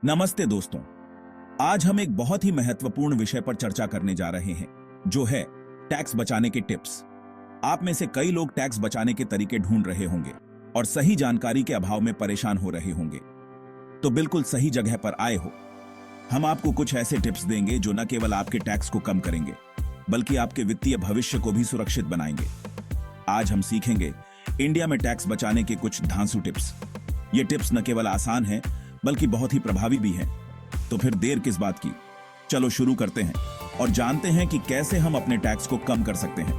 नमस्ते दोस्तों। आज हम एक बहुत ही महत्वपूर्ण विषय पर चर्चा करने जा रहे हैं, जो है टैक्स बचाने के टिप्स। आप में से कई लोग टैक्स बचाने के तरीके ढूंढ रहे होंगे और सही जानकारी के अभाव में परेशान हो रहे होंगे। तो बिल्कुल सही जगह पर आए हो। हम आपको कुछ ऐसे टिप्स देंगे जो न केवल आपके टैक्स को कम करेंगे, बल्कि आपके वित्तीय भविष्य को भी सुरक्षित बनाएंगे। आज हम सीखेंगे इंडिया में टैक्स बचाने के कुछ धांसू टिप्स। ये टिप्स न केवल आसान हैं, बल्कि बहुत ही प्रभावी भी हैं। तो फिर देर किस बात की, चलो शुरू करते हैं और जानते हैं कि कैसे हम अपने टैक्स को कम कर सकते हैं।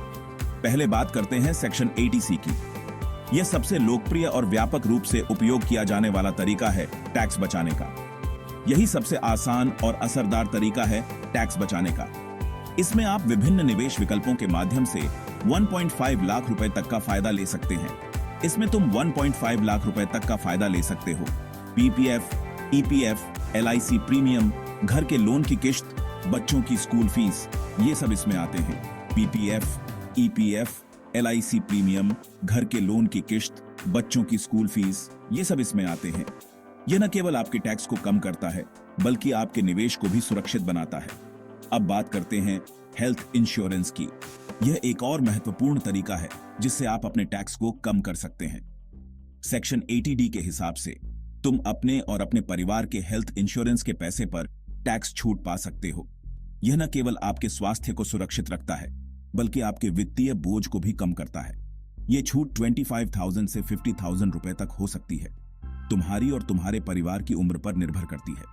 पहले बात करते हैं सेक्शन 80C की। यह सबसे लोकप्रिय और व्यापक रूप से उपयोग किया जाने वाला तरीका है टैक्स बचाने का। यही सबसे आसान और असरदार तरीका है टैक्स बचाने का। इसमें आप विभिन्न निवेश विकल्पों के माध्यम से 1.5 लाख रुपए तक का फायदा ले सकते हैं। इसमें तुम 1.5 लाख रुपए तक का फायदा ले सकते हो। पीपीएफ, ईपीएफ, LIC प्रीमियम, घर के लोन की किश्त, बच्चों की स्कूल फीस, ये सब इसमें आते हैं। पीपीएफ, ईपीएफ, LIC प्रीमियम, घर के लोन की किश्त, बच्चों की स्कूल फीस, ये सब इसमें आते हैं। यह न केवल आपके टैक्स को कम करता है, बल्कि आपके निवेश को भी सुरक्षित बनाता है। अब बात करते हैं हेल्थ इंश्योरेंस की। यह एक और महत्वपूर्ण तरीका है जिससे आप अपने टैक्स को कम कर सकते हैं। सेक्शन 80D के हिसाब से तुम अपने और अपने परिवार के हेल्थ इंश्योरेंस के पैसे पर टैक्स छूट पा सकते हो। यह न केवल आपके स्वास्थ्य को सुरक्षित रखता है, बल्कि आपके वित्तीय बोझ को भी कम करता है। यह छूट 25,000 से 50,000 रुपए तक हो सकती है। तुम्हारी और तुम्हारे परिवार की उम्र पर निर्भर करती है।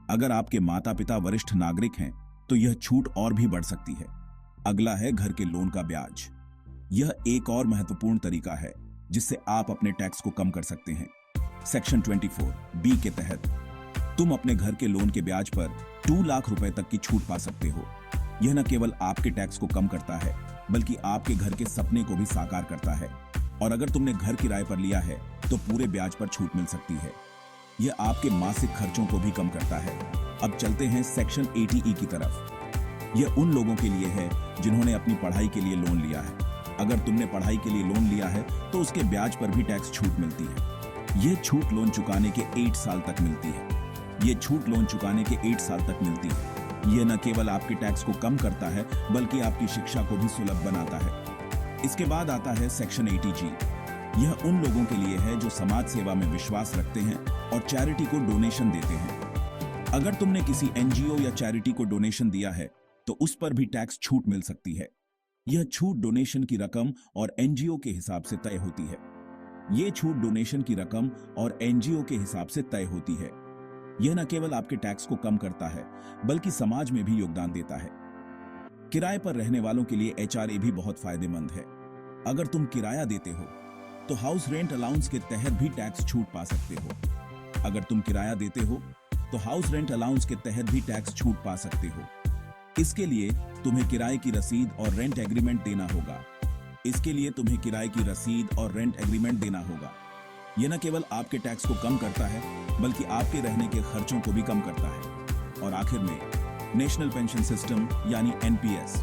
अगर आपके माता पिता वरिष्ठ नागरिक हैं, तो यह छूट और भी बढ़ सकती है। अगला है घर के लोन का ब्याज। यह एक और महत्वपूर्ण तरीका है जिससे आप अपने टैक्स को कम कर सकते हैं। सेक्शन 24B के तहत तुम अपने घर के लोन के ब्याज पर 2 लाख रुपए तक की छूट पा सकते हो। यह न केवल आपके टैक्स को कम करता है, बल्कि आपके घर के सपने को भी साकार करता है। और अगर तुमने घर किराए पर लिया है, तो पूरे ब्याज पर छूट मिल सकती है। यह आपके मासिक खर्चों को भी कम करता है। अब चलते हैं सेक्शन 80E की तरफ। यह उन लोगों के लिए है जिन्होंने अपनी पढ़ाई के लिए लोन लिया है। अगर तुमने पढ़ाई के लिए लोन लिया है, तो उसके ब्याज पर भी टैक्स छूट मिलती है। यह छूट लोन चुकाने के 8 साल तक मिलती है। यह छूट लोन चुकाने के 8 साल तक मिलती है। यह न केवल आपके टैक्स को कम करता है, बल्कि आपकी शिक्षा को भी सुलभ बनाता है। इसके बाद आता है सेक्शन 80G। यह उन लोगों के लिए है जो समाज सेवा में विश्वास रखते हैं और चैरिटी को डोनेशन देते हैं। अगर तुमने किसी NGO या चैरिटी को डोनेशन दिया है, तो उस पर भी टैक्स छूट मिल सकती है। यह छूट डोनेशन की रकम और NGO के हिसाब से तय होती है। यह छूट डोनेशन की रकम और NGO के हिसाब से तय होती है। यह न केवल आपके टैक्स को कम करता है, बल्कि समाज में भी योगदान देता है। किराए पर रहने वालों के लिए HRA भी बहुत फायदेमंद है। अगर तुम किराया देते हो, तो हाउस रेंट अलाउंस के तहत भी टैक्स छूट पा सकते हो। अगर तुम किराया देते हो, तो हाउस रेंट अलाउंस के तहत भी टैक्स छूट पा सकते हो। इसके लिए तुम्हें किराए की रसीद और रेंट एग्रीमेंट देना होगा। इसके लिए तुम्हें किराए की रसीद और रेंट एग्रीमेंट देना होगा। यह न केवल आपके टैक्स को कम करता है, बल्कि आपके रहने के खर्चों को भी कम करता है। और आखिर में नेशनल पेंशन सिस्टम यानी NPS।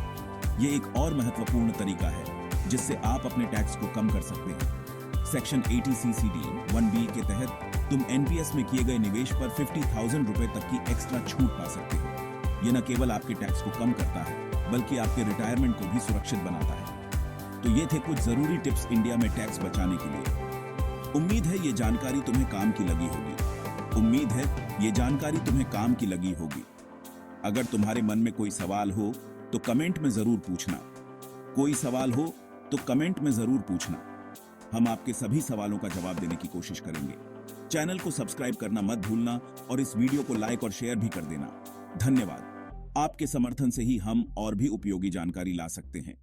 यह एक और महत्वपूर्ण तरीका है जिससे आप अपने टैक्स को कम कर सकते हैं। सेक्शन 80CCD-1B के तहत तुम NPS में किए गए निवेश पर 50,000 रुपए तक की एक्स्ट्रा छूट पा सकते हो। यह न केवल आपके टैक्स को कम करता है, बल्कि आपके रिटायरमेंट को भी सुरक्षित बनाता है। तो ये थे कुछ जरूरी टिप्स इंडिया में टैक्स बचाने के लिए। उम्मीद है ये जानकारी तुम्हें काम की लगी होगी। उम्मीद है ये जानकारी तुम्हें काम की लगी होगी। अगर तुम्हारे मन में कोई सवाल हो, तो कमेंट में जरूर पूछना। कोई सवाल हो तो कमेंट में जरूर पूछना। हम आपके सभी सवालों का जवाब देने की कोशिश करेंगे। चैनल को सब्सक्राइब करना मत भूलना और इस वीडियो को लाइक और शेयर भी कर देना। धन्यवाद। आपके समर्थन से ही हम और भी उपयोगी जानकारी ला सकते हैं।